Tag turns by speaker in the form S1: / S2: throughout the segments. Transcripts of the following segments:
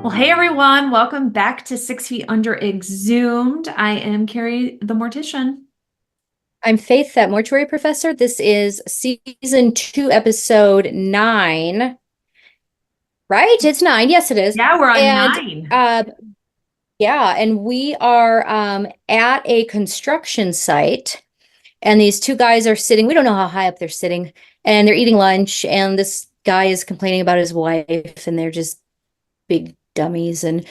S1: Well, hey everyone, welcome back to 6 Feet Under Exhumed. I am Kari the Mortician.
S2: I'm Faith, that mortuary professor. This is season 2, episode 9, right? It's 9. Yes, it is.
S1: Yeah, we're on
S2: And
S1: 9.
S2: yeah, and we are at a construction site, and these two guys are sitting. We don't know how high up they're sitting, and they're eating lunch, and this guy is complaining about his wife, and they're just big dummies. And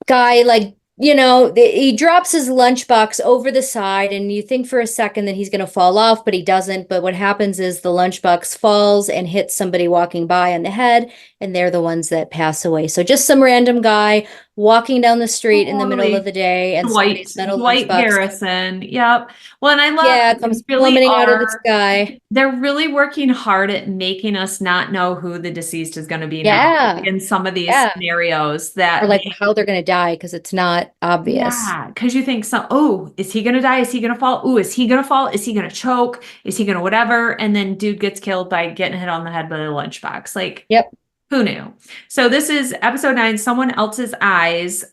S2: guy, like, he drops his lunchbox over the side, and you think for a second that he's going to fall off, but he doesn't. But what happens is the lunchbox falls and hits somebody walking by on the head, and they're the ones that pass away. So just some random guy walking down the street in the middle of
S1: Totally.
S2: the day, and
S1: Dwight,
S2: somebody's metal
S1: Dwight
S2: lunchbox,
S1: Garrison. Yep. Well, and I love
S2: yeah,
S1: they
S2: comes
S1: really
S2: plummeting out of the
S1: are.
S2: sky.
S1: They're really working hard at making us not know who the deceased is going to be next
S2: Yeah,
S1: in some of these
S2: yeah.
S1: scenarios
S2: Or
S1: that
S2: like
S1: they,
S2: how they're going to die because it's not obvious.
S1: yeah, because you think so, oh, is he going to die? Is he going to fall? Oh, is he going to fall? Is he going to choke? Is he going to whatever? And then dude gets killed by getting hit on the head by a lunchbox. Like,
S2: Yep.
S1: who knew? So this is episode 9, Someone Else's Eyes.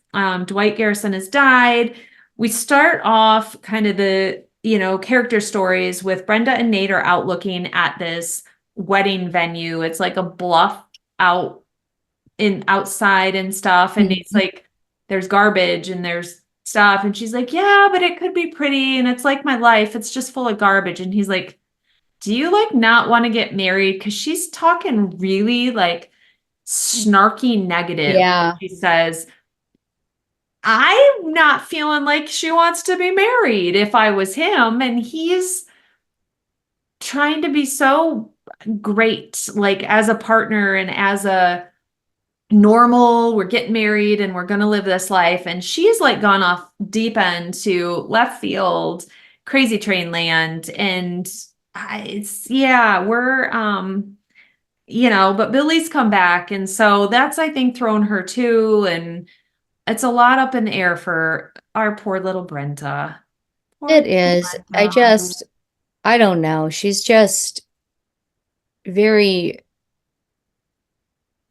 S1: Dwight Garrison has died. We start off kind of the, character stories with Brenda and Nate are out looking at this wedding venue. It's like a bluff out in outside and stuff. And Nate's
S2: Mhm.
S1: like, there's garbage and there's stuff. And she's like, yeah, but it could be pretty. And it's like my life. It's just full of garbage. And he's like, do you like not want to get married? Because she's talking really like snarky negative.
S2: Yeah.
S1: She says, I'm not feeling like she wants to be married if I was him. And he's trying to be so great, like as a partner and as a normal, we're getting married and we're going to live this life. And she's like gone off deep end to left field, crazy train land. And it's, yeah, but Billy's come back. And so that's, I think, thrown her too. And it's a lot up in the air for our poor little Brenda. Poor
S2: It
S1: little
S2: is.
S1: Brenda.
S2: I don't know. She's just very,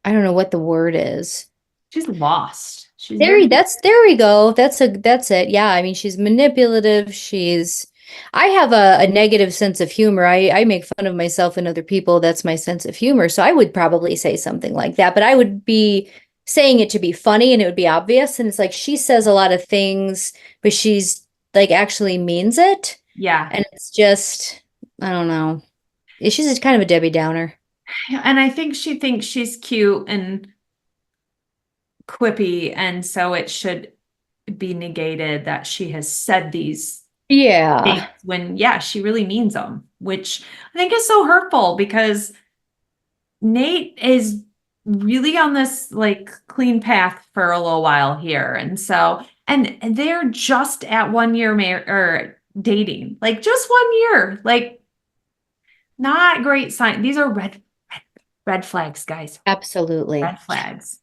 S2: I don't know what the word is.
S1: She's lost. She's very,
S2: There we go. That's it. Yeah. I mean, she's manipulative. I have a negative sense of humor. I make fun of myself and other people. That's my sense of humor. So I would probably say something like that, but I would be saying it to be funny and it would be obvious. And it's like she says a lot of things, but she's like actually means it.
S1: yeah.
S2: And it's just, I don't know. She's just kind of a Debbie Downer.
S1: And I think she thinks she's cute and quippy. And so it should be negated that she has said these things
S2: Yeah.
S1: when, yeah, she really means them, which I think is so hurtful because Nate is really on this like clean path for a little while here. And so, and they're just at 1 year or dating, like just 1 year, like not great sign. These are red flags, guys.
S2: Absolutely.
S1: Red flags.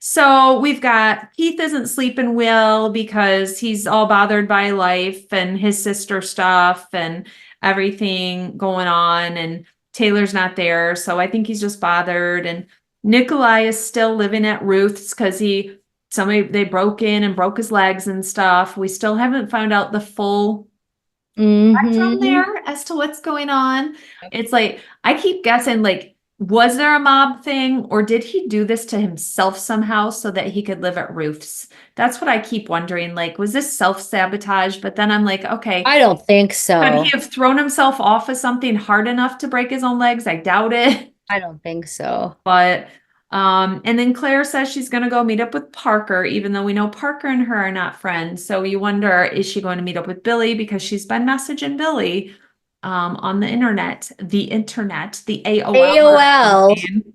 S1: So we've got Keith isn't sleeping well because he's all bothered by life and his sister stuff and everything going on. And Taylor's not there. So I think he's just bothered. And Nikolai is still living at Ruth's because they broke in and broke his legs and stuff. We still haven't found out the full spectrum
S2: Hmm.
S1: there as to what's going on. It's like, I keep guessing, like, was there a mob thing or did he do this to himself somehow so that he could live at Ruth's? That's what I keep wondering. Like, was this self-sabotage? But then I'm like, okay,
S2: I don't think
S1: could he
S2: so.
S1: have thrown himself off of something hard enough to break his own legs? I doubt it.
S2: I don't think so.
S1: But and then Claire says she's gonna go meet up with Parker, even though we know Parker and her are not friends. So you wonder, is she going to meet up with Billy because she's been messaging Billy on the AOL
S2: AOL.
S1: campaign.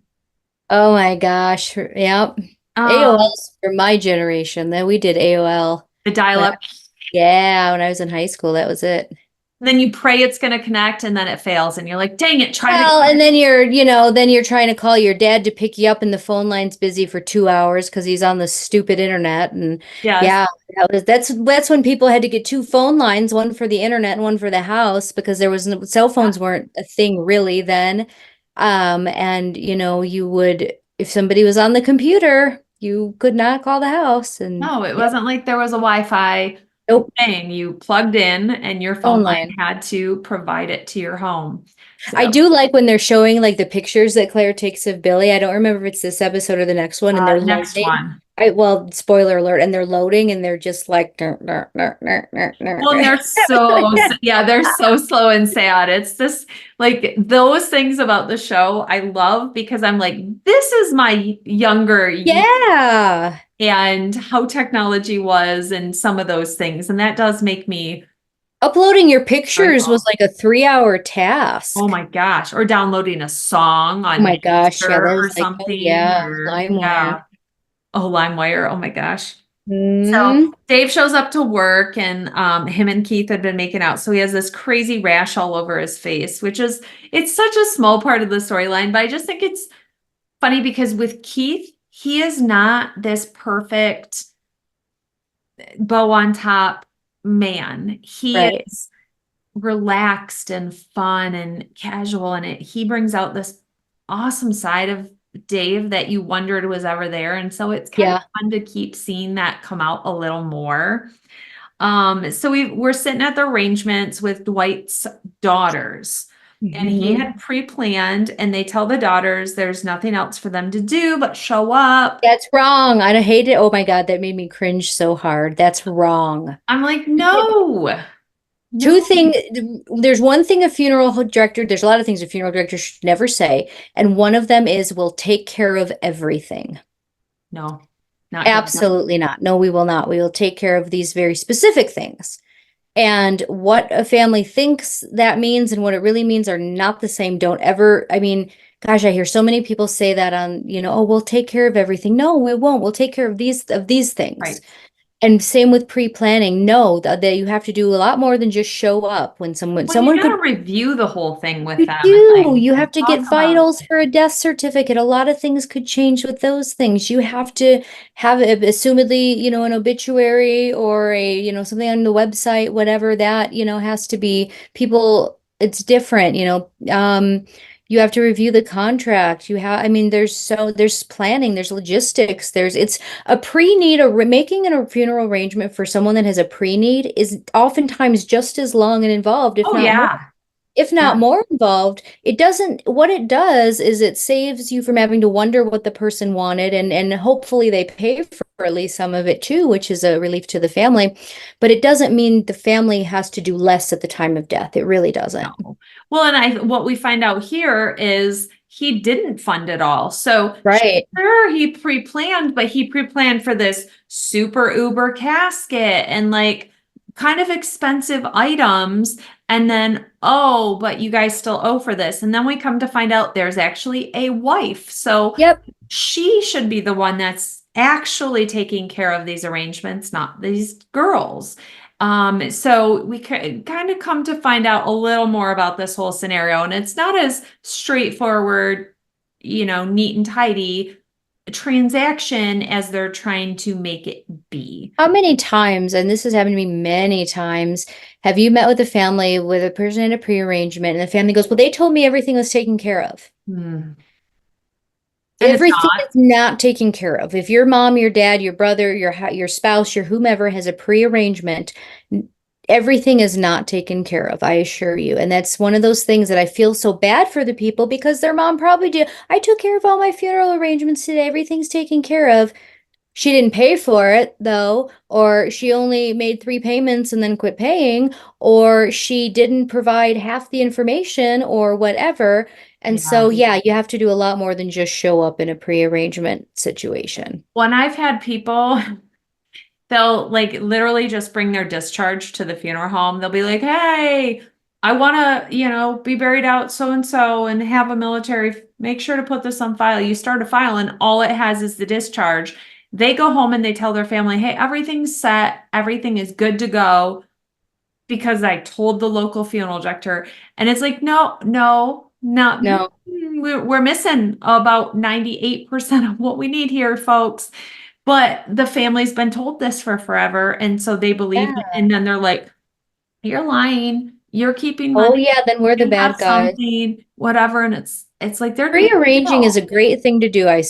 S2: Oh my gosh. Yep.
S1: Um,
S2: AOL's for my generation. Then we did AOL
S1: the
S2: when
S1: dial-up.
S2: yeah, when I was in high school. That was it.
S1: Then you pray it's gonna connect and then it fails, and you're like, dang it, try it
S2: Well,
S1: again.
S2: and then you're trying to call your dad to pick you up and the phone line's busy for 2 hours because he's on the stupid internet. And
S1: Yes.
S2: yeah, that's when people had to get two phone lines, one for the internet and one for the house because there was no cell phones weren't a thing really then. And you would if somebody was on the computer, you could not call the house. And
S1: No, it
S2: yep,
S1: wasn't like there was a Wi-Fi
S2: nope,
S1: thing. You plugged in and your phone
S2: phone
S1: line
S2: line.
S1: had to provide it to your home.
S2: I
S1: So,
S2: do like when they're showing like the pictures that Claire takes of Billy. I don't remember if it's this episode or the next one, and they're
S1: next
S2: loading.
S1: one.
S2: Well, spoiler alert, and they're loading and they're just like
S1: Well, and they're so, yeah, they're so slow and sad. It's just like those things about the show I love because I'm like, this is my younger year
S2: Yeah.
S1: and how technology was and some of those things. And that does make me
S2: Uploading your pictures was
S1: joyful.
S2: like a 3 hour
S1: Oh
S2: task.
S1: my gosh. Or downloading a song
S2: Oh
S1: on
S2: my gosh, yeah,
S1: Napster
S2: that
S1: or
S2: is like, oh
S1: something,
S2: yeah,
S1: or
S2: LimeWire.
S1: yeah. Oh, LimeWire. Oh my gosh. So
S2: Hmm.
S1: Dave shows up to work and him and Keith had been making out. So he has this crazy rash all over his face, which is, it's such a small part of the storyline, but I just think it's funny because with Keith, he is not this perfect bow on top man. He
S2: Right.
S1: is relaxed and fun and casual, and he brings out this awesome side of Dave that you wondered was ever there. And so it's kind of
S2: Yeah.
S1: fun to keep seeing that come out a little more. So we're sitting at the arrangements with Dwight's daughters. And he
S2: Mhm.
S1: had pre-planned, and they tell the daughters there's nothing else for them to do but show up.
S2: That's wrong. I hate it. Oh my God, that made me cringe so hard. That's wrong.
S1: I'm like, no,
S2: Two
S1: no,
S2: thing, there's one thing a funeral director, there's a lot of things a funeral director should never say, and one of them is we'll take care of everything.
S1: no, not doing that.
S2: Absolutely not. No, we will not. We will take care of these very specific things. And what a family thinks that means and what it really means are not the same. Don't ever, I mean, gosh, I hear so many people say that on, oh, we'll take care of everything. No, we won't. We'll take care of these things.
S1: Right.
S2: And same with pre-planning. No, that you have to do a lot more than just show up when
S1: Well, you
S2: someone
S1: got to
S2: could.
S1: review the whole thing with
S2: You
S1: them and
S2: do.
S1: like
S2: You have to get
S1: talk about
S2: vitals for a death certificate. A lot of things could change with those things. You have to have assumedly, an obituary or something on the website, whatever that, has to be people, it's different, you have to review the contract. I mean, there's planning, there's logistics, it's a pre-need, making a funeral arrangement for someone that has a pre-need is oftentimes just as long and involved,
S1: oh yeah,
S2: if not
S1: yeah.
S2: more involved. What it does is it saves you from having to wonder what the person wanted, and hopefully they pay for at least some of it too, which is a relief to the family. But it doesn't mean the family has to do less at the time of death. It really doesn't.
S1: No. Well, and what we find out here is he didn't fund it all. So
S2: Right.
S1: sure, he pre-planned, but he pre-planned for this super uber casket and like kind of expensive items. And then, oh, but you guys still owe for this. And then we come to find out there's actually a wife. So
S2: Yep.
S1: she should be the one that's actually taking care of these arrangements, not these girls. So we kind of come to find out a little more about this whole scenario, and it's not as straightforward, neat and tidy transaction as they're trying to make it be.
S2: How many times, and this has happened to me many times, have you met with a family with a person in a pre-arrangement and the family goes, well, they told me everything was taken care of.
S1: Hmm. And it's
S2: Everything
S1: not.
S2: is not taken care of. If your mom, your dad, your brother, your spouse, your whomever has a pre-arrangement, everything is not taken care of, I assure you. And that's one of those things that I feel so bad for the people because their mom probably did. I took care of all my funeral arrangements today. Everything's taken care of. She didn't pay for it though, or she only made 3 payments and then quit paying, or she didn't provide half the information or whatever. And so,
S1: Yeah.
S2: yeah, you have to do a lot more than just show up in a pre-arrangement situation.
S1: When I've had people, they'll like literally just bring their discharge to the funeral home. They'll be like, hey, I want to, be buried out so and so and have a military, make sure to put this on file. You start a file and all it has is the discharge. They go home and they tell their family, hey, everything's set, everything is good to go because I told the local funeral director. And it's like, no, no, not.
S2: No,
S1: We're missing about 98% of what we need here, folks. But the family's been told this for forever, and so they believe it.
S2: yeah.
S1: And then they're like, you're lying, you're keeping
S2: Oh,
S1: money,
S2: yeah, then we're the
S1: you have
S2: bad guys.
S1: something, whatever. And it's like they're good to
S2: Prearranging is
S1: go.
S2: a great thing to do.
S1: Oh,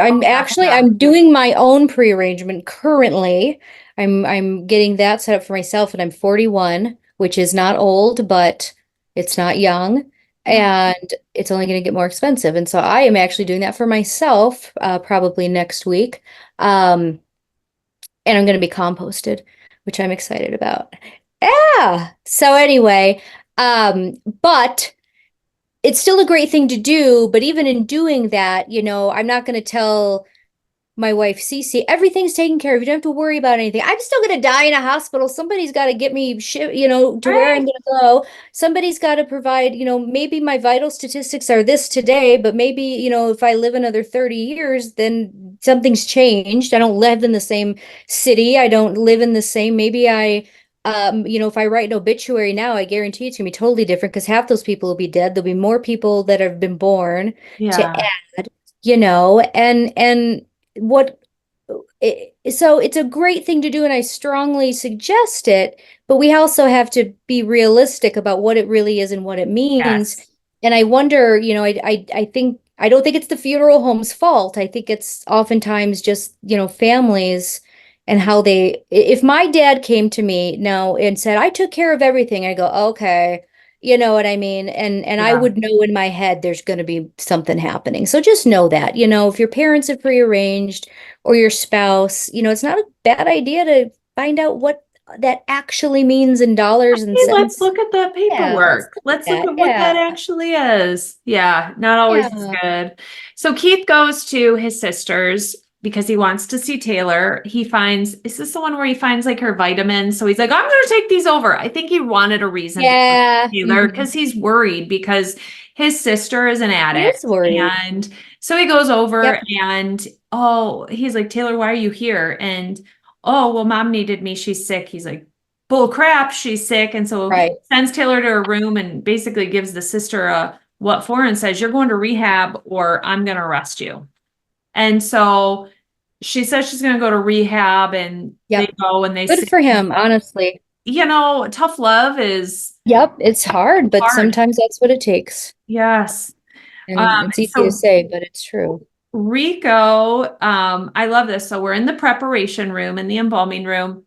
S2: I'm
S1: yeah,
S2: actually
S1: yeah.
S2: I'm doing my own prearrangement currently. I'm getting that set up for myself, and I'm 41, which is not old, but it's not young,
S1: No.
S2: and it's only going to get more expensive. And so I am actually doing that for myself, probably next week. Um, and I'm going to be composted, which I'm excited about. Yeah. So anyway, but it's still a great thing to do, but even in doing that, I'm not going to tell my wife Cece everything's taken care of. You don't have to worry about anything. I'm still going to die in a hospital. Somebody's got to get me shit, to where I'm
S1: Right.
S2: going to go. Somebody's got to provide, maybe my vital statistics are this today, but maybe, if I live another 30 years, then something's changed. I don't live in the same city. I don't live in the same, maybe if I write an obituary now, I guarantee it's gonna be totally different because half those people will be dead. There'll be more people that have been born to
S1: Yeah.
S2: add, and what so it's a great thing to do, and I strongly suggest it, but we also have to be realistic about what it really is and what it means.
S1: Yes.
S2: And I wonder, I think I don't think it's the funeral home's fault. I think it's oftentimes just, families and how if my dad came to me now and said, I took care of everything, I go, okay, you know what I mean? And I
S1: Yeah.
S2: would know in my head there's going to be something happening. So just know that, if your parents have prearranged or your spouse, it's not a bad idea to find out what that actually means in dollars and
S1: Hey, let's
S2: cents.
S1: look at that
S2: Yeah, let's
S1: paperwork.
S2: look at
S1: Let's look
S2: that.
S1: at what that
S2: Yeah.
S1: actually is. Yeah, not always is
S2: Yeah.
S1: good. So Keith goes to his sister's because he wants to see Taylor. He finds, is this the one where he finds like her vitamins? So he's like, I'm going to take these over. I think he wanted a reason to go
S2: Yeah.
S1: to Taylor
S2: Mhm.
S1: because he's worried because his sister is an
S2: He is
S1: addict.
S2: worried.
S1: And so he goes over
S2: Yep.
S1: and, oh, he's like, Taylor, why are you here? And, oh, well, mom needed me. She's sick. He's like, bull crap, she's sick. And so he
S2: Right.
S1: sends Taylor to her room and basically gives the sister a what for and says, you're going to rehab or I'm going to arrest you. And so she says she's going to go to rehab and they
S2: Yep.
S1: go and they
S2: Good
S1: say,
S2: for him, honestly.
S1: tough love is
S2: Yep. It's hard, but
S1: hard.
S2: sometimes that's what it takes.
S1: Yes.
S2: And it's easy to
S1: So
S2: say, but it's true.
S1: Rico, I love this. So we're in the preparation room, in the embalming room.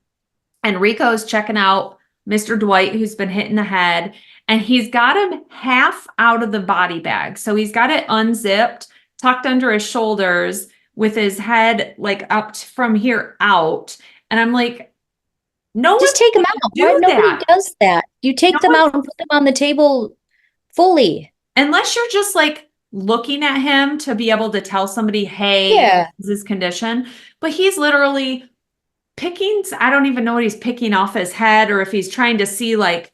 S1: And Rico's checking out Mr. Dwight, who's been hit in the head, and he's got him half out of the body bag. So he's got it unzipped, tucked under his shoulders, with his head like up from here out. And I'm like, no
S2: Just
S1: one's
S2: take them
S1: going to
S2: out. Why
S1: do
S2: nobody
S1: that.
S2: does that? You
S1: No
S2: take them
S1: one,
S2: out and put them on the table fully.
S1: unless you're just like looking at him to be able to tell somebody, hey,
S2: Yeah.
S1: this is his condition. But he's literally picking, I don't even know what he's picking off his head or if he's trying to see like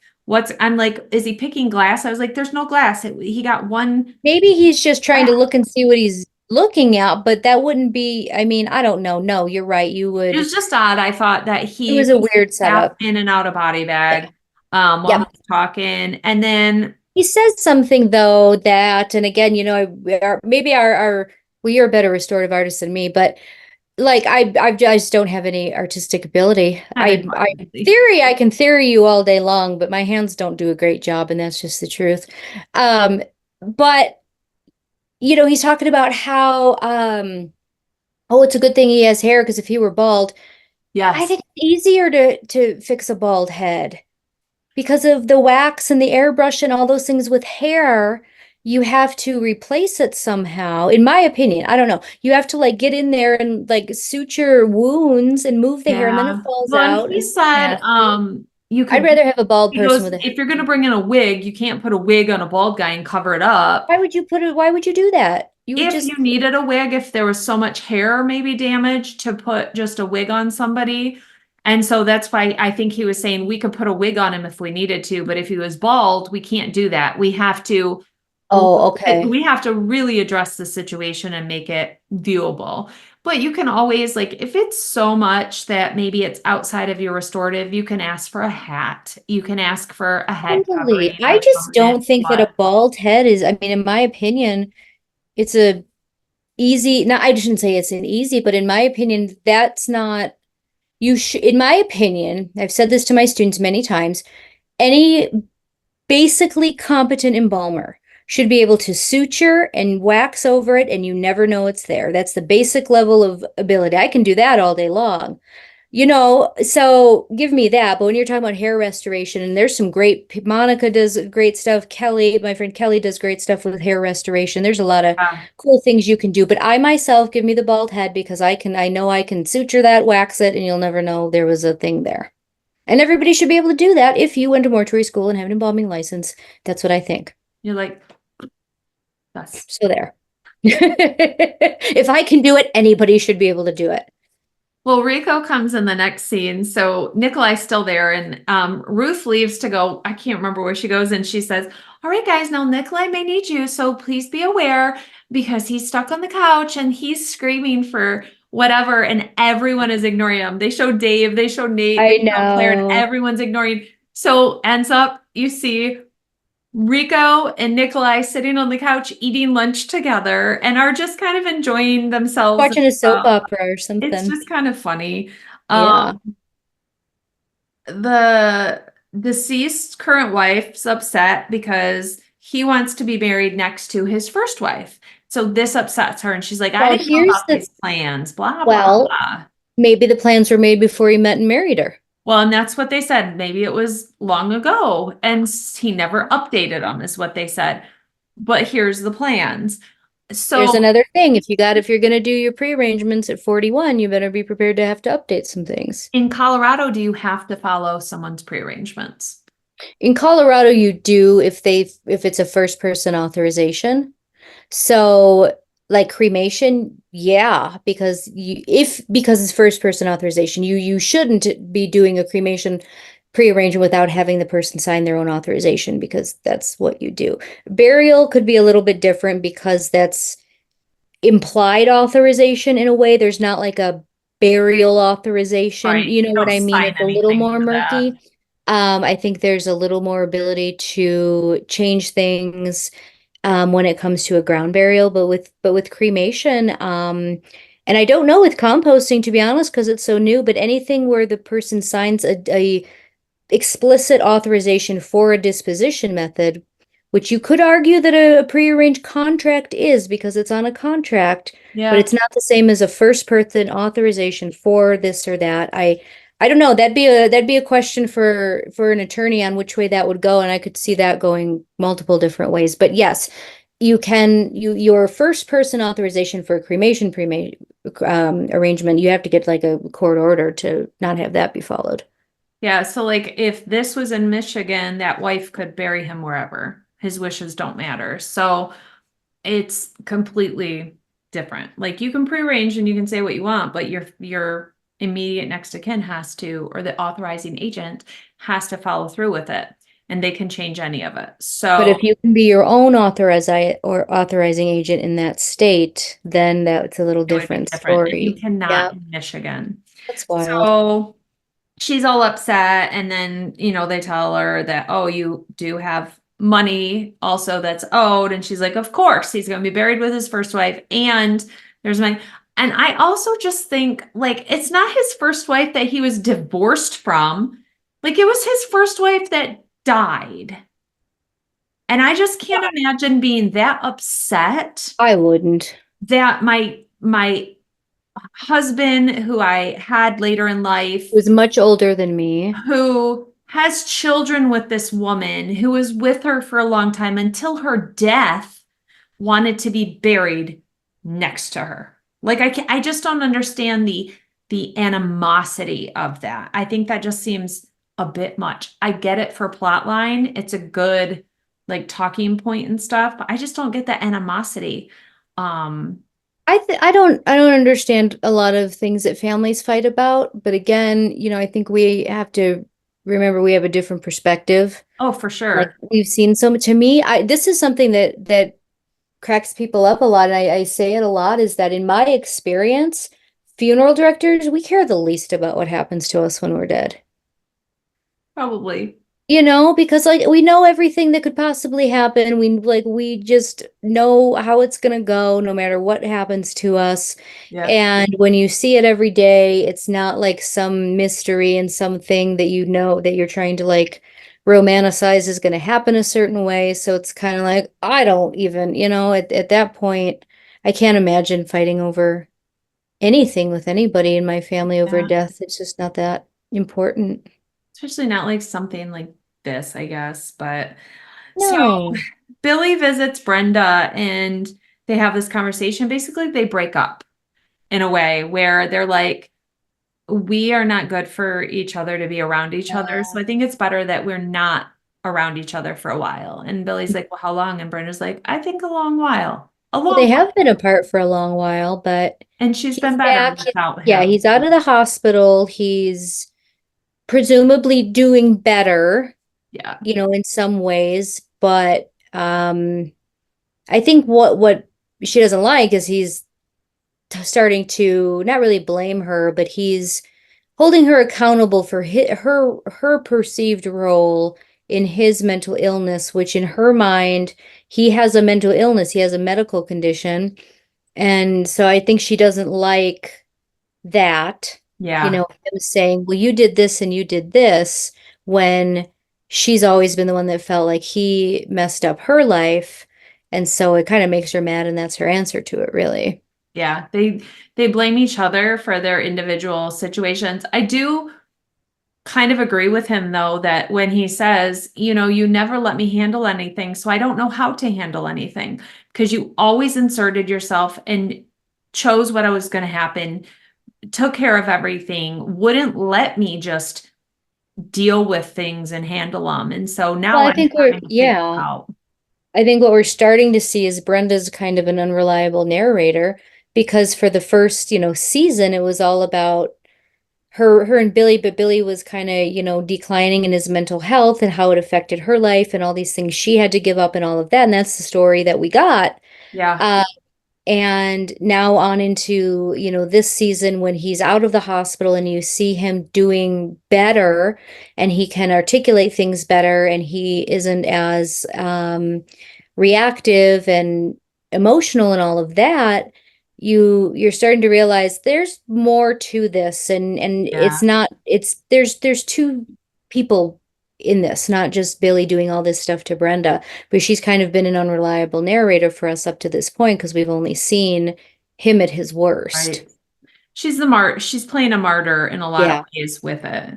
S1: I'm like, is he picking glass? I was like, there's no glass. He got one.
S2: Maybe he's just trying to look and see what he's looking at, but that wouldn't be, I mean, I don't know. No, you're right.
S1: It was just odd. I thought that
S2: It
S1: he
S2: was a
S1: was
S2: weird
S1: half
S2: setup.
S1: in and out of body
S2: Yeah.
S1: bag while he
S2: Yep.
S1: was talking. And then,
S2: He says something though that, and again, maybe well, you're a better restorative artist than me, but like I just don't have any artistic ability.
S1: neither do I, Lindsay.
S2: I can theory you all day long, but my hands don't do a great job, and that's just the truth. Um, but he's talking about how oh, it's a good thing he has hair because if he were bald, I
S1: Yes.
S2: think it's easier to fix a bald head because of the wax and the airbrush and all those things with hair. You have to replace it somehow, in my opinion. I don't know. You have to like get in there and like suture wounds and move the hair, and then it
S1: Yeah.
S2: falls
S1: Well, and
S2: out,
S1: he
S2: and it's
S1: said,
S2: nasty.
S1: you
S2: I'd
S1: could,
S2: rather have a bald
S1: he
S2: person
S1: goes,
S2: with a hair.
S1: if you're going to bring in a wig, you can't put a wig on a bald guy and cover it up.
S2: Why would you do that? You would
S1: If
S2: just,
S1: you needed a wig, if there was so much hair maybe damage to put just a wig on somebody. And so that's why I think he was saying we could put a wig on him if we needed to, but if he was bald, we can't do that.
S2: oh, okay.
S1: We have to really address the situation and make it viewable. But you can always like if it's so much that maybe it's outside of your restorative, you can ask for a hat. You can ask for a head
S2: Totally.
S1: covering
S2: I
S1: or
S2: just
S1: something.
S2: don't think that a
S1: But
S2: bald head is, I mean, in my opinion, it's a easy, no, I shouldn't say it's an easy, but in my opinion, that's not, in my opinion, I've said this to my students many times, any basically competent embalmer should be able to suture and wax over it and you never know it's there. That's the basic level of ability. I can do that all day long. So give me that. But when you're talking about hair restoration, and there's some great, Monica does great stuff. Kelly, my friend Kelly does great stuff with hair restoration. There's a lot of
S1: Yeah.
S2: cool things you can do. But I myself give me the bald head because I know I can suture that, wax it, and you'll never know there was a thing there. And everybody should be able to do that if you went to mortuary school and have an embalming license. That's what I think.
S1: You're like, that's
S2: So there. If I can do it, anybody should be able to do it.
S1: well, Rico comes in the next scene. So Nikolai's still there, and Ruth leaves to go. I can't remember where she goes, and she says, "All right, guys, now Nikolai may need you, so please be aware because he's stuck on the couch and he's screaming for whatever, and everyone is ignoring him. They show Dave, they show Nate,
S2: I
S1: they show Claire, and
S2: know.
S1: everyone's ignoring. So ends up, you see Rico and Nikolai sitting on the couch eating lunch together and are just kind of enjoying themselves.
S2: Watching a soap
S1: Uh,
S2: opera or
S1: it's
S2: something.
S1: just kind of funny.
S2: Yeah.
S1: The deceased current wife's upset because he wants to be married next to his first wife. So this upsets her, and she's like, I
S2: Well,
S1: didn't know
S2: here's
S1: about
S2: the,
S1: these plans, blah, blah,
S2: well,
S1: blah.
S2: maybe the plans were made before he met and married her.
S1: Well, and that's what they said. Maybe it was long ago, and he never updated them, is what they said. But here's the plans.
S2: There's
S1: So
S2: another thing. If you're gonna do your pre-arrangements at 41, you better be prepared to have to update some things.
S1: in Colorado, do you have to follow someone's prearrangements?
S2: In Colorado, you do if it's a first person authorization. So like cremation, yeah, because it's first person authorization, you shouldn't be doing a cremation pre-arrangement without having the person sign their own authorization because that's what you do. Burial could be a little bit different because that's implied authorization in a way. There's not like a burial authorization.
S1: Right.
S2: You know
S1: You
S2: what
S1: don't
S2: I mean?
S1: sign
S2: It's a little
S1: anything
S2: more
S1: for that.
S2: murky. I think there's a little more ability to change things when it comes to a ground burial, but with cremation, and I don't know with composting to be honest, because it's so new, but anything where the person signs a explicit authorization for a disposition method, which you could argue that a prearranged contract is because it's on a contract, but
S1: Yeah.
S2: it's not the same as a first person authorization for this or that. I don't know. That'd be a question for an attorney on which way that would go, and I could see that going multiple different ways. But yes, your first person authorization for a cremation arrangement, you have to get like a court order to not have that be followed.
S1: Yeah. So, like, if this was in Michigan, that wife could bury him wherever. His wishes don't matter. So it's completely different. Like, you can prearrange and you can say what you want, but your immediate next of kin has to, or the authorizing agent has to follow through with it, and they can change any of it.
S2: But
S1: So
S2: if you can be your own authorizing agent in that state, then that's a little
S1: it would be
S2: different
S1: different. And you
S2: story.
S1: cannot
S2: Yeah,
S1: in Michigan.
S2: that's wild.
S1: So she's all upset, and then they tell her that, oh, you do have money also that's owed, and she's like, of course he's going to be buried with his first wife, and there's money. And I also just think, like, it's not his first wife that he was divorced from. Like, it was his first wife that died, and I just can't imagine being that upset
S2: I wouldn't.
S1: that my husband, who I had later in life,
S2: He was much older than me.
S1: who has children with this woman, who was with her for a long time until her death, wanted to be buried next to her. Like, I just don't understand the animosity of that. I think that just seems a bit much. I get it for plot line. It's a good like talking point and stuff, but I just don't get the animosity. Um,
S2: I don't understand a lot of things that families fight about, but again, I think we have to remember we have a different perspective.
S1: oh, for
S2: Like
S1: sure.
S2: we've seen so much. To me, this is something that cracks people up a lot, and I say it a lot, is that in my experience, funeral directors, we care the least about what happens to us when we're dead.
S1: Probably.
S2: Because like we know everything that could possibly happen. We just know how it's gonna go no matter what happens to us.
S1: Yeah.
S2: And when you see it every day, it's not like some mystery and something that you know that you're trying to like romanticize is going to happen a certain way. So it's kind of like, I don't even, at that point, I can't imagine fighting over anything with anybody in my family over
S1: Yeah.
S2: death. It's just not that important.
S1: Especially not like something like this, I guess. But so
S2: No.
S1: Billy visits Brenda and they have this conversation. Basically, they break up in a way where they're like, we are not good for each other to be around each other. So I think it's better that we're not around each other for a while. And Billy's like, well, how long? And Brenda's like, I think a long while. A
S2: Well,
S1: long
S2: they
S1: while.
S2: have been apart for a long while, but
S1: And she's
S2: he's
S1: been better
S2: back.
S1: without
S2: Yeah,
S1: him.
S2: he's out of the hospital. He's presumably doing better,
S1: Yeah.
S2: in some ways, but I think what she doesn't like is he's starting to not really blame her, but he's holding her accountable for her perceived role in his mental illness, which in her mind, he has a mental illness, he has a medical condition. And so I think she doesn't like that,
S1: Yeah.
S2: him saying, well, you did this and you did this, when she's always been the one that felt like he messed up her life. And so it kind of makes her mad, and that's her answer to it, really.
S1: Yeah. They blame each other for their individual situations. I do kind of agree with him though that when he says, you never let me handle anything, so I don't know how to handle anything because you always inserted yourself and chose what was going to happen, took care of everything, wouldn't let me just deal with things and handle them. And so
S2: Well,
S1: now
S2: I
S1: I'm
S2: think
S1: having to figure out.
S2: I think what we're starting to see is Brenda's kind of an unreliable narrator, because for the first, season, it was all about her and Billy, but Billy was kind of, declining in his mental health and how it affected her life and all these things she had to give up and all of that. And that's the story that we got.
S1: Yeah.
S2: Uh, and now on into, this season when he's out of the hospital and you see him doing better and he can articulate things better and he isn't as reactive and emotional and all of that, you're starting to realize there's more to this, and
S1: Yeah.
S2: it's not it's there's two people in this, not just Billy doing all this stuff to Brenda, but she's kind of been an unreliable narrator for us up to this point because we've only seen him at his worst.
S1: Right. She's playing a martyr in a lot of
S2: Yeah,
S1: ways with it.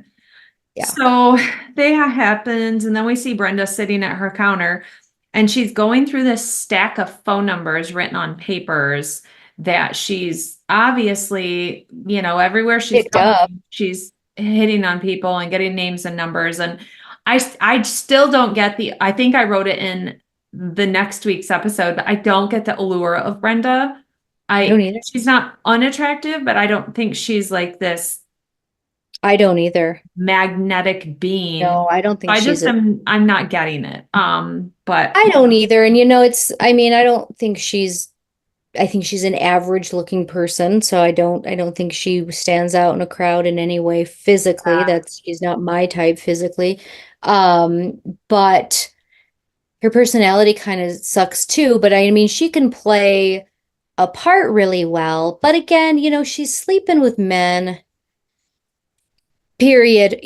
S2: yeah.
S1: So that happens, and then we see Brenda sitting at her counter, and she's going through this stack of phone numbers written on papers that she's obviously, everywhere she's
S2: Picked up.
S1: going, she's hitting on people and getting names and numbers. And I still don't get I think I wrote it in the next week's episode, but I don't get the allure of Brenda.
S2: I don't either.
S1: She's not unattractive, but I don't think she's like this
S2: I don't either.
S1: magnetic being.
S2: No, I don't think
S1: I
S2: she's
S1: just
S2: a
S1: I'm not getting it. But
S2: I don't either. And I mean, I think she's an average looking person, so I don't think she stands out in a crowd in any way physically. She's not my type physically. But her personality kind of sucks too, but I mean, she can play a part really well. But again, she's sleeping with men. Period.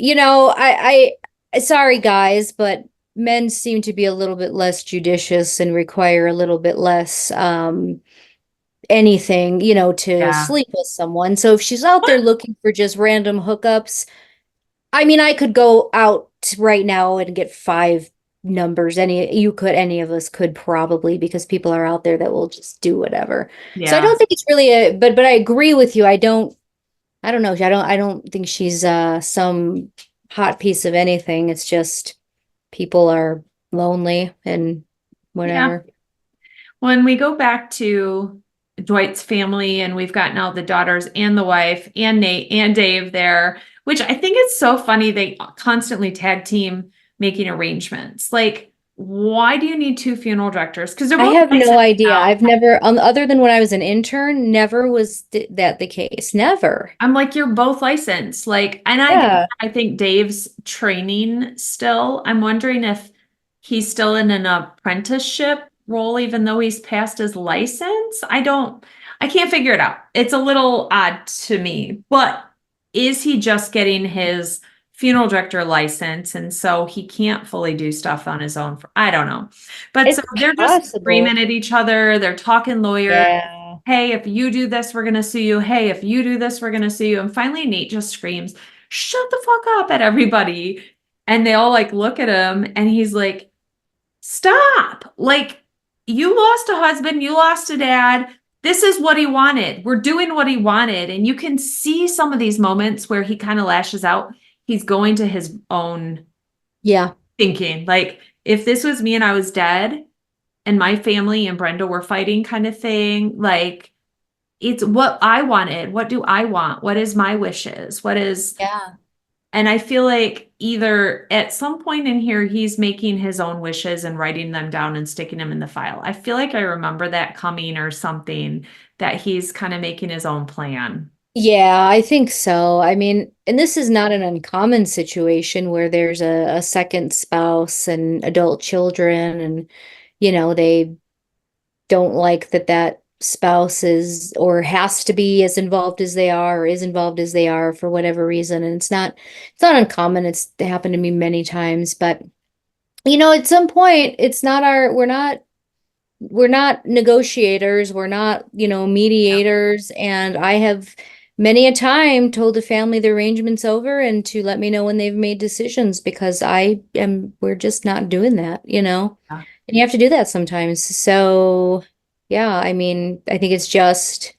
S2: Sorry guys, but men seem to be a little bit less judicious and require a little bit less anything, to
S1: yeah.
S2: sleep with someone. So if she's out there looking for just random hookups, I mean, I could go out right now and get five numbers. Any of us could probably, because people are out there that will just do whatever. So I
S1: Yeah.
S2: don't think it's really but I agree with you. I don't know. I don't think she's some hot piece of anything. It's just people are lonely and
S1: Yeah.
S2: whatever.
S1: When we go back to Dwight's family and we've got now the daughters and the wife and Nate and Dave there, which I think it's so funny they constantly tag team making arrangements. Like, why do you need two funeral directors? Because they're
S2: I
S1: both
S2: have no
S1: licensed
S2: idea.
S1: now.
S2: I've never, other than when I was an intern, never was that the case. Never.
S1: I'm like, you're both licensed. Like, and
S2: Yeah.
S1: I think Dave's training still. I'm wondering if he's still in an apprenticeship role, even though he's passed his license. I can't figure it out. It's a little odd to me, but is he just getting his funeral director license, and so he can't fully do stuff on his own. I don't know. But so
S2: It's
S1: they're just
S2: possible.
S1: screaming at each other. They're talking lawyers.
S2: Yeah.
S1: Hey, if you do this, we're gonna sue you. Hey, if you do this, we're gonna sue you. And finally Nate just screams, shut the fuck up at everybody. And they all like look at him and he's like, stop. Like, you lost a husband, you lost a dad. This is what he wanted. We're doing what he wanted. And you can see some of these moments where he kind of lashes out. He's going to his own
S2: Yeah.
S1: thinking. Like, if this was me and I was dead and my family and Brenda were fighting, kind of thing, like, it's what I wanted. What do I want? What is my wishes? What is,
S2: Yeah.
S1: and I feel like either at some point in here, he's making his own wishes and writing them down and sticking them in the file. I feel like I remember that coming or something, that he's kind of making his own plan.
S2: Yeah, I think so. I mean, and this is not an uncommon situation where there's a second spouse and adult children, and they don't like that spouse is or has to be as involved as they are or is involved as they are for whatever reason. And it's not uncommon. It's happened to me many times, but at some point it's not our we're not negotiators, we're not,
S1: Yeah.
S2: mediators, and I have many a time told the family the arrangement's over and to let me know when they've made decisions because we're just not doing that.
S1: Yeah.
S2: And you have to do that sometimes. So, yeah, I mean, I think it's just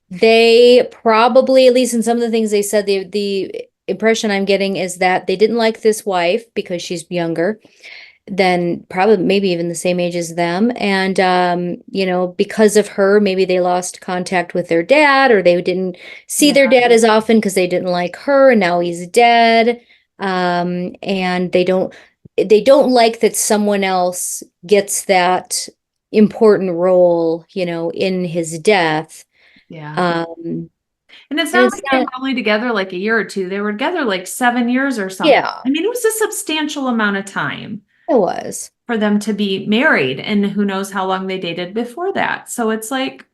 S2: they probably, at least in some of the things they said, the impression I'm getting is that they didn't like this wife because she's younger than probably maybe even the same age as them. And because of her, maybe they lost contact with their dad or they didn't see their
S1: Yeah.
S2: dad as often because they didn't like her and now he's dead. And they don't like that someone else gets that important role, in his death.
S1: Yeah.
S2: Um,
S1: And it's
S2: and
S1: not
S2: it's
S1: like they were
S2: not,
S1: only together like a year or two. They were together like 7 years or something.
S2: yeah,
S1: I mean, it was a substantial amount of time
S2: it was.
S1: for them to be married, and who knows how long they dated before that. So it's like,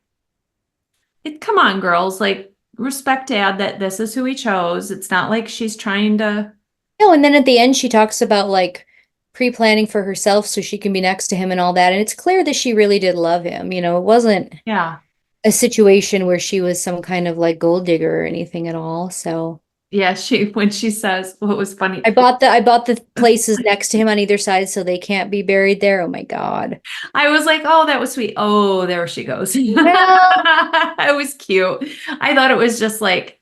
S1: come on, girls, like, respect dad that this is who he chose. It's not like she's trying to,
S2: No, and then at the end she talks about like pre-planning for herself so she can be next to him and all that. And it's clear that she really did love him. It wasn't
S1: yeah.
S2: a situation where she was some kind of like gold digger or anything at all. So
S1: Yeah, when she says, what was funny,
S2: I bought the places next to him on either side so they can't be buried there. Oh my God.
S1: I was like, oh, that was sweet. Oh, there she goes.
S2: Well,
S1: It was cute. I thought it was just like,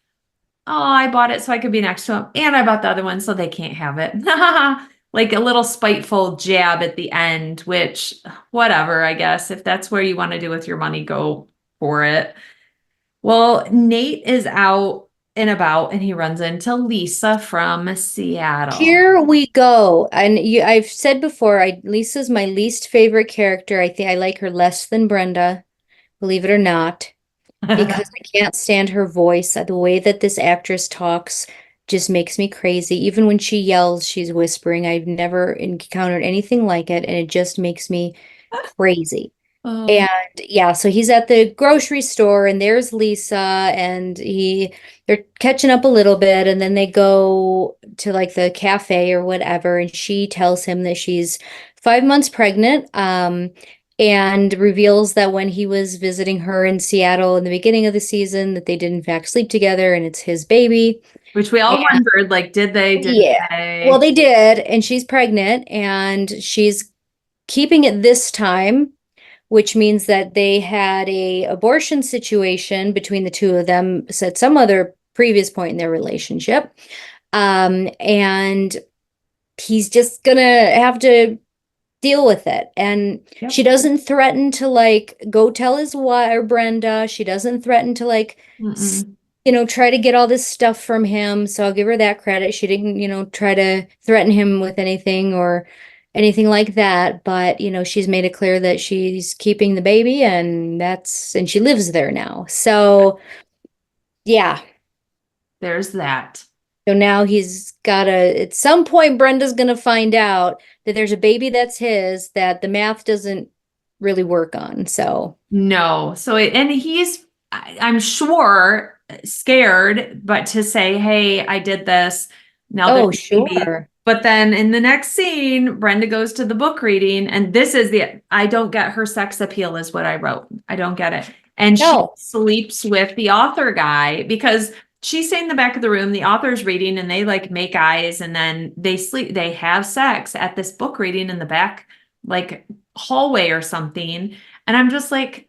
S1: oh, I bought it so I could be next to him. And I bought the other one so they can't have it. Like a little spiteful jab at the end, which, whatever, I guess. If that's where you want to do with your money, go for it. Well, Nate is out and about and he runs into Lisa from Seattle.
S2: here we go. And I've said before, Lisa's my least favorite character. I think I like her less than Brenda, believe it or not. Because I can't stand her voice. The way that this actress talks just makes me crazy. Even when she yells, she's whispering. I've never encountered anything like it, and it just makes me crazy.
S1: Oh,
S2: And yeah, so he's at the grocery store, and there's Lisa, and they're catching up a little bit, and then they go to like the cafe or whatever, and she tells him that she's 5 months pregnant, and reveals that when he was visiting her in Seattle in the beginning of the season, that they did in fact sleep together, and it's his baby.
S1: which we all
S2: And
S1: wondered, like, did they, didn't
S2: yeah, well,
S1: they?
S2: they did, and she's pregnant, and she's keeping it this time, which means that they had a abortion situation between the two of them at some other previous point in their relationship. And he's just gonna have to deal with it. And
S1: Yep.
S2: she doesn't threaten to like go tell his wife or Brenda. She doesn't threaten to like
S1: Mm-mm.
S2: try to get all this stuff from him. So I'll give her that credit. She didn't, try to threaten him with anything or anything like that. But, she's made it clear that she's keeping the baby and she lives there now. So yeah.
S1: There's that.
S2: So now at some point, Brenda's going to find out that there's a baby that's his that the math doesn't really work on. So
S1: No. So, and I'm sure scared, but to say, hey, I did this. Now there's
S2: Oh,
S1: a baby.
S2: sure.
S1: But then in the next scene, Brenda goes to the book reading, and this is I don't get her sex appeal, is what I wrote. I don't get it. And she
S2: No.
S1: sleeps with the author guy because she's sitting in the back of the room, the author's reading, and they like make eyes, and then they have sex at this book reading in the back, like hallway or something. And I'm just like,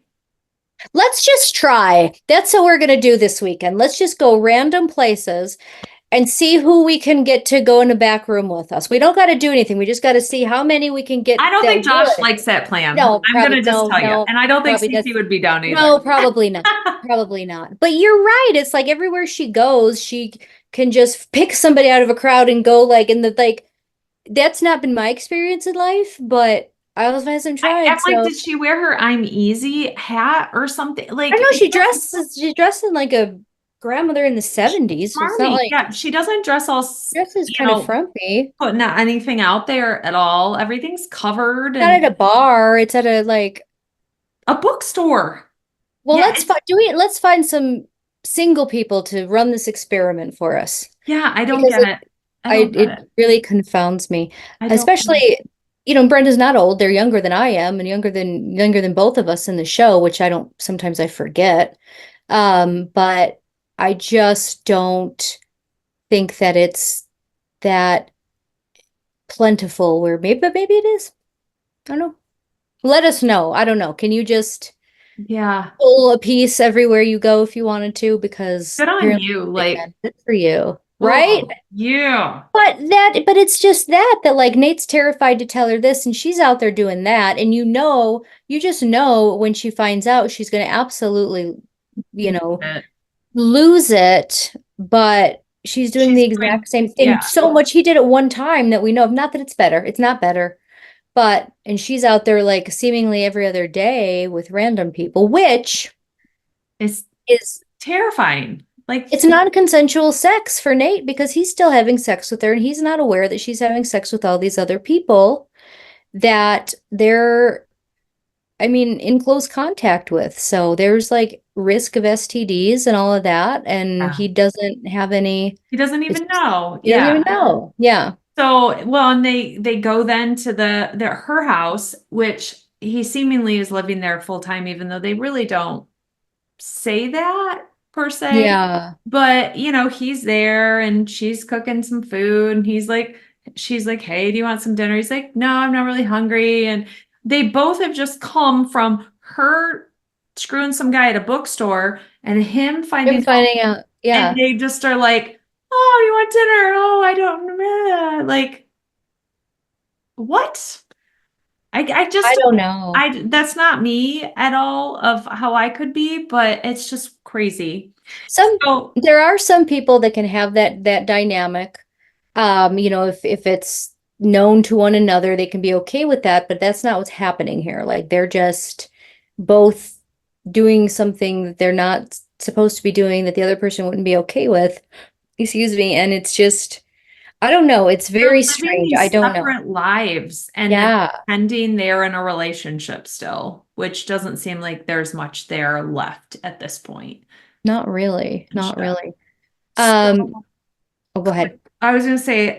S2: Let's just try. That's what we're going to do this weekend. Let's just go random places and see who we can get to go in the back room with us. We don't got to do anything. We just got to see how many we can
S1: I
S2: get
S1: don't
S2: that
S1: think Josh
S2: would.
S1: likes that plan.
S2: No,
S1: I'm
S2: probably
S1: gonna just
S2: no,
S1: tell you.
S2: no,
S1: And I don't think
S2: probably
S1: Cece
S2: that's
S1: would be down either.
S2: no, probably not. Probably not. But you're right. It's like everywhere she goes, she can just pick somebody out of a crowd and go like in the like that's not been my experience in life, but I also hasn't
S1: I'm
S2: tried.
S1: like,
S2: So
S1: did she wear her I'm easy hat or something?
S2: I
S1: Like,
S2: know
S1: it doesn't
S2: she's dressed in like a grandmother in the 70s. So it's not
S1: smarmy.
S2: like
S1: Yeah, she doesn't dress all,
S2: dresses kind of frumpy.
S1: putting anything out there at all. Everything's covered
S2: Not
S1: and
S2: at a bar. It's at a like
S1: a bookstore.
S2: well,
S1: Yeah,
S2: let's find some single people to run this experiment for us.
S1: yeah, I don't
S2: Because
S1: get it. I don't get
S2: it
S1: it.
S2: really confounds me.
S1: I don't get it.
S2: Especially, Brenda's not old. They're younger than I am and younger than both of us in the show, which I don't sometimes I forget. But I just don't think that it's that plentiful where maybe it is. I don't know. Let us know. I don't know. Can you just
S1: Yeah.
S2: pull a piece everywhere you go if you wanted to? Because
S1: Good on
S2: apparently
S1: you.
S2: they
S1: Like,
S2: can. Good for you. Right?
S1: oh, yeah.
S2: But it's just that like Nate's terrified to tell her this and she's out there doing that. And you just know when she finds out she's going to absolutely, you know, lose it. But she's doing the
S1: She's doing,
S2: exact same thing
S1: yeah.
S2: so much. He did it one time that we know of. Not that it's better. It's not better. And she's out there like seemingly every other day with random people, which
S1: It's
S2: is
S1: terrifying. Like,
S2: it's non-consensual sex for Nate because he's still having sex with her and he's not aware that she's having sex with all these other people that they're, I mean, in close contact with. So there's like risk of STDs and all of that. And
S1: yeah.
S2: he doesn't have any,
S1: He doesn't
S2: it's
S1: even
S2: just,
S1: know.
S2: he doesn't
S1: Yeah.
S2: even know. Yeah.
S1: So, well, and they go then to her house, which he seemingly is living there full time, even though they really don't say that per se.
S2: Yeah.
S1: But, he's there and she's cooking some food and she's like, "Hey, do you want some dinner?" He's like, "No, I'm not really hungry." And they both have just come from her screwing some guy at a bookstore and him
S2: Him
S1: finding out,
S2: finding out.
S1: and
S2: Yeah.
S1: they just are like, "Oh, you want dinner? Oh, I don't like what?" I
S2: I
S1: just
S2: don't know.
S1: that's not me at all of how I could be, but it's just crazy.
S2: Some
S1: So,
S2: there are some people that can have that dynamic. If it's known to one another, they can be okay with that, but that's not what's happening here. Like they're just both doing something that they're not supposed to be doing that the other person wouldn't be okay with. Excuse me, and it's just I don't know. It's
S1: they're
S2: very
S1: living
S2: strange. I
S1: these
S2: don't know.
S1: separate lives and then
S2: Yeah,
S1: pretending they're in a relationship still, which doesn't seem like there's much there left at this point
S2: not really.
S1: and
S2: Not
S1: stuff.
S2: really.
S1: So,
S2: Oh, go ahead.
S1: I was gonna say,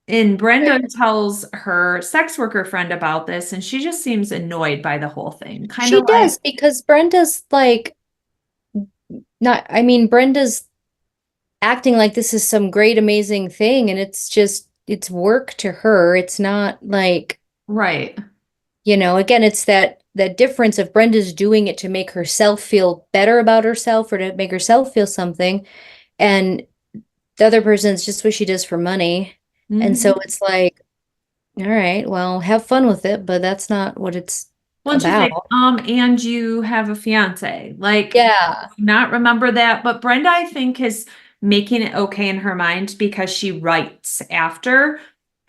S1: and Brenda tells her sex worker friend about this, and she just seems annoyed by the whole thing. Kind
S2: She
S1: of like,
S2: does because Brenda's like not, I mean, Brenda's acting like this is some great, amazing thing, and it's work to her. It's not like,
S1: right.
S2: again, it's that difference of Brenda's doing it to make herself feel better about herself or to make herself feel something, and the other person's just what she does for money. And so
S1: Mhm.
S2: it's like, all right, well, have fun with it, but that's not what it's
S1: Well, and she's like,
S2: about.
S1: and you have a fiance. Like,
S2: Yeah.
S1: not remember that. But Brenda, I think, is making it okay in her mind because she writes after.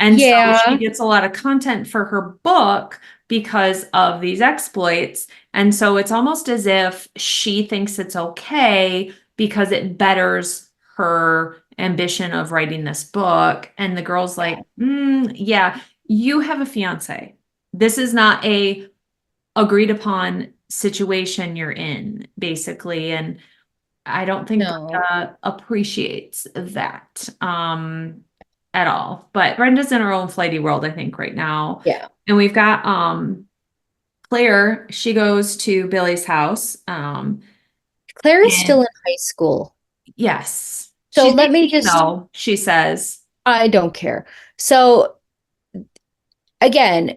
S1: And so she
S2: Yeah.
S1: gets a lot of content for her book because of these exploits. And so it's almost as if she thinks it's okay because it betters her ambition of writing this book. And the girl's like, yeah, you have a fiance. This is not a agreed upon situation you're in, basically. And I don't think
S2: No.
S1: Brenda appreciates that at all. But Brenda's in her own flighty world, I think, right now.
S2: Yeah.
S1: And we've got Claire, she goes to Billy's house.
S2: Claire is still
S1: And
S2: in high school.
S1: yes,
S2: So
S1: she's
S2: let me
S1: 18
S2: just,
S1: though, she says.
S2: I don't care. So again,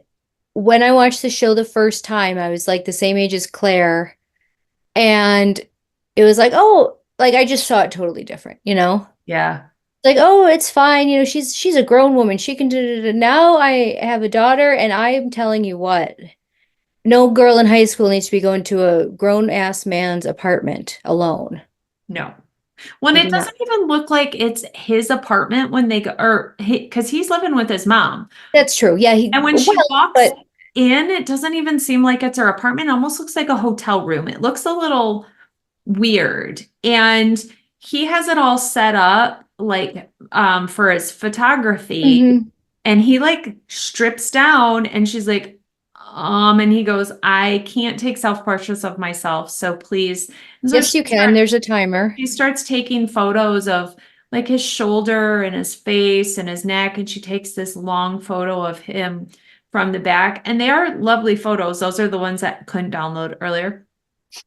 S2: when I watched the show the first time, I was like the same age as Claire. And it was like, oh, like I just saw it totally different, you know?
S1: Yeah,
S2: Like, oh, it's fine, you know, she's a grown woman. She can do. Now I have a daughter, and I am telling you what, no girl in high school needs to be going to a grown ass man's apartment alone.
S1: no. When
S2: I
S1: it
S2: do not.
S1: doesn't even look like it's his apartment when they go, or because he's living with his mom.
S2: That's true. Yeah,
S1: And when
S2: well,
S1: she walks
S2: but
S1: in, it doesn't even seem like it's her apartment. It almost looks like a hotel room. It looks a little weird. And he has it all set up like for his photography.
S2: mhm.
S1: And he like strips down and she's like, and he goes, I can't take self-portraits of myself, so please. And so
S2: Yes, you can. There's a timer.
S1: she starts taking photos of like his shoulder and his face and his neck, and she takes this long photo of him from the back. And they are lovely photos. Those are the ones that couldn't download earlier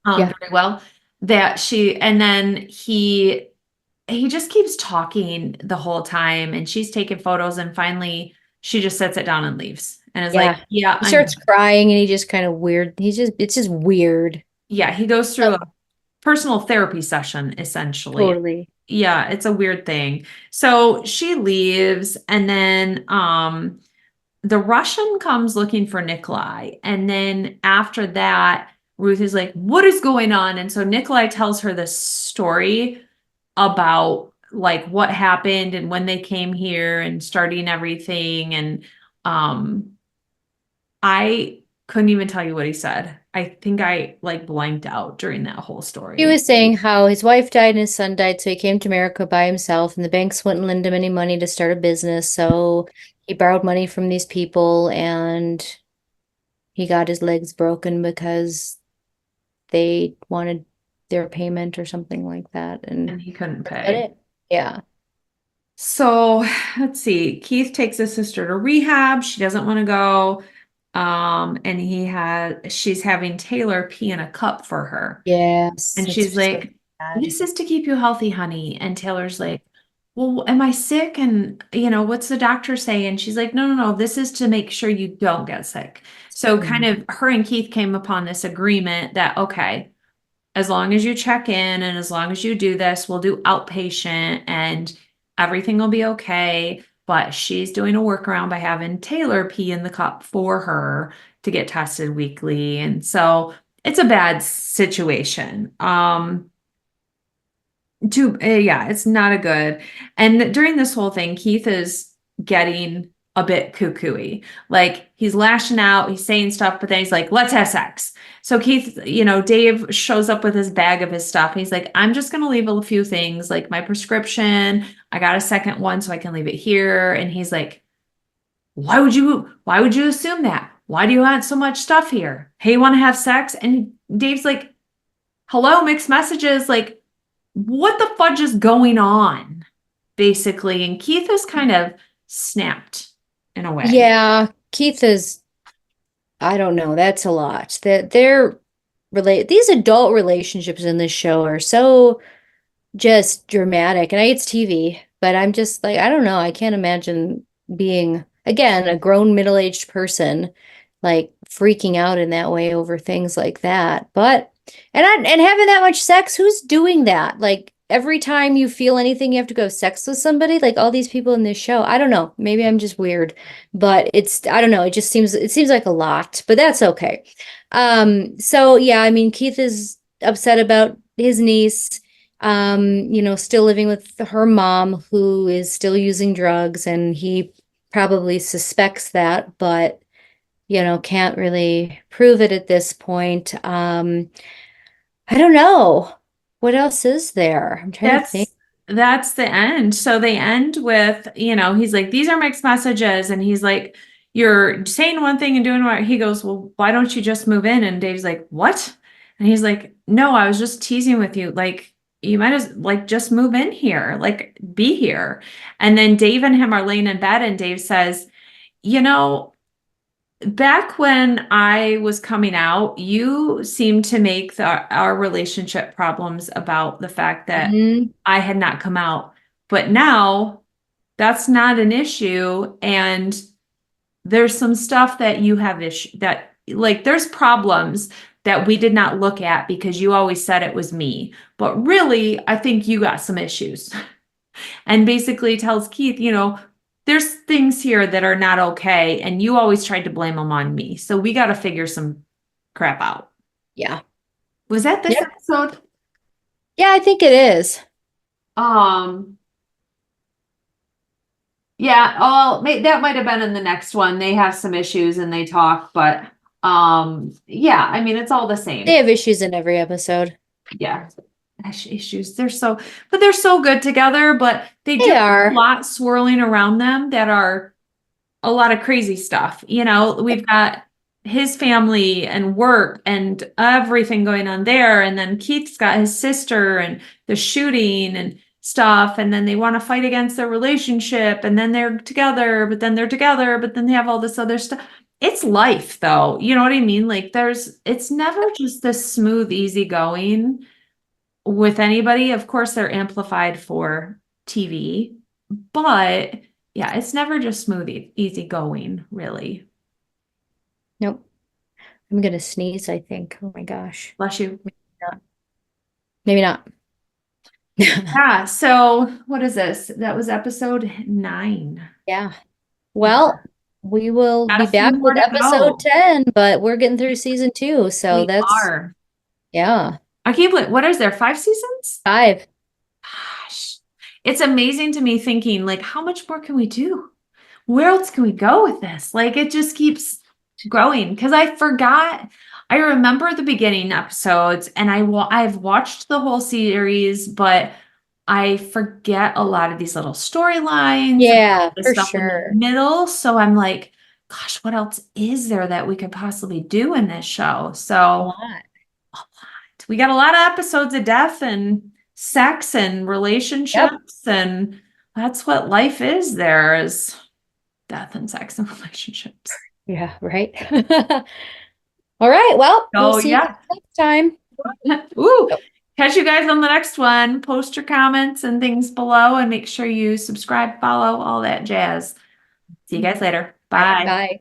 S2: Yeah.
S1: very well. That she and then he just keeps talking the whole time, and she's taking photos, and finally she just sets it down and leaves and is like,
S2: Yeah.
S1: yeah,
S2: He
S1: I'm
S2: starts crying and he just kind of weird. It's just weird.
S1: yeah, he goes through a personal therapy session essentially.
S2: Totally.
S1: Yeah, it's a weird thing. So she leaves, and then the Russian comes looking for Nikolai, and then after that Ruth is like, what is going on? And so Nikolai tells her this story about like what happened and when they came here and starting everything. And um I couldn't even tell you what he said. I think I like blanked out during that whole
S2: He
S1: story.
S2: was saying how his wife died and his son died, so he came to America by himself, and the banks wouldn't lend him any money to start a business, so he borrowed money from these people, and he got his legs broken because they wanted their payment or something like that, and
S1: And he couldn't
S2: that's about
S1: pay.
S2: it. Yeah.
S1: So let's see. Keith takes his sister to rehab. She doesn't want to go. And she's having Taylor pee in a cup for her.
S2: Yes,
S1: And
S2: it's
S1: she's
S2: so
S1: like,
S2: bad.
S1: this is to keep you healthy, honey. And Taylor's like, well, am I sick? And, what's the doctor say? And she's like, no, no, no, this is to make sure you don't get sick. So kind
S2: Mhm.
S1: of her and Keith came upon this agreement that, okay, as long as you check in and as long as you do this, we'll do outpatient and everything will be okay. But she's doing a workaround by having Taylor pee in the cup for her to get tested weekly. And so it's a bad situation. Yeah, it's not a good. And during this whole thing, Keith is getting a bit cuckoo-y. Like he's lashing out, he's saying stuff, but then he's like, let's have sex. So Keith, Dave shows up with his bag of his stuff. He's like, I'm just gonna leave a few things, like my prescription. I got a second one, so I can leave it here. And he's like, why would you assume that? Why do you want so much stuff here? Hey, you want to have sex? And Dave's like, hello, mixed messages, like what the fudge is going on, basically. And Keith is kind of snapped in a way.
S2: Yeah, Keith is, I don't know, that's a lot. That they're these adult relationships in this show are so just dramatic. And it's TV, but I'm just like, I don't know. I can't imagine being, again, a grown middle-aged person, like freaking out in that way over things like that. But and having that much sex, who's doing that? Like every time you feel anything, you have to go have sex with somebody, like all these people in this show. I don't know. Maybe I'm just weird, but I don't know. It seems like a lot, but that's okay. So yeah, I mean, Keith is upset about his niece still living with her mom who is still using drugs, and he probably suspects that, but can't really prove it at this point. I don't know. What else is there? I'm trying to think.
S1: That's the end. So they end with, he's like, these are mixed messages. And he's like, you're saying one thing and doing what he goes, well, why don't you just move in? And Dave's like, what? And he's like, no, I was just teasing with you. Like, you might as like just move in here, like be here. And then Dave and him are laying in bed, and Dave says, you know, back when I was coming out, you seemed to make our relationship problems about the fact that
S2: Mhm.
S1: I had not come out. But now that's not an issue. And there's some stuff that you have issue that like there's problems that we did not look at because you always said it was me. But really, I think you got some issues. And basically tells Keith, there's things here that are not okay, and you always tried to blame them on me. So we got to figure some crap out.
S2: Yeah.
S1: Was that this
S2: Yep.
S1: episode?
S2: Yeah, I think it is.
S1: Um, yeah, well, that might have been in the next one. They have some issues and they talk, but yeah, I mean, it's all the
S2: They
S1: same.
S2: have issues in every episode.
S1: Yeah. Issues. But they're so good together, but they do
S2: They
S1: have a
S2: are.
S1: lot swirling around them that are a lot of crazy stuff. We've got his family and work and everything going on there. And then Keith's got his sister and the shooting and stuff. And then they want to fight against their relationship. And then they're together, but then they're together, but then they have all this other stuff. It's life though. You know what I mean? Like it's never just this smooth, easy going with anybody. Of course, they're amplified for TV, but yeah, it's never just smooth, easy going, really.
S2: Nope. I'm gonna sneeze, I think. Oh my gosh.
S1: Bless you.
S2: Maybe not.
S1: Yeah, so what is this? That was episode 9.
S2: Yeah. Well, we will
S1: Got a
S2: be
S1: few
S2: back
S1: more
S2: with
S1: to
S2: episode
S1: go.
S2: 10, but we're getting through season 2, so
S1: We
S2: that's
S1: are.
S2: yeah,
S1: I can't believe, what is there, 5 seasons?
S2: 5.
S1: Gosh, it's amazing to me thinking, like, how much more can we do? Where else can we go with this? Like, it just keeps growing because I forgot. I remember the beginning episodes, and I've watched the whole series, but I forget a lot of these little storylines and
S2: Yeah,
S1: the
S2: for
S1: stuff in the
S2: sure.
S1: middle. So I'm like, gosh, what else is there that we could possibly do in this show?
S2: A
S1: So
S2: lot.
S1: we got a lot of episodes of death and sex and
S2: Yep.
S1: relationships, and that's what life is. There is death and sex and relationships.
S2: Yeah, right. All right. Well, we'll
S1: Oh
S2: see you
S1: yeah.
S2: guys next time.
S1: Ooh.
S2: Oh,
S1: Catch you guys on the next one. Post your comments and things below, and make sure you subscribe, follow, all that jazz. See you guys later.
S2: all right.
S1: Bye.
S2: Bye.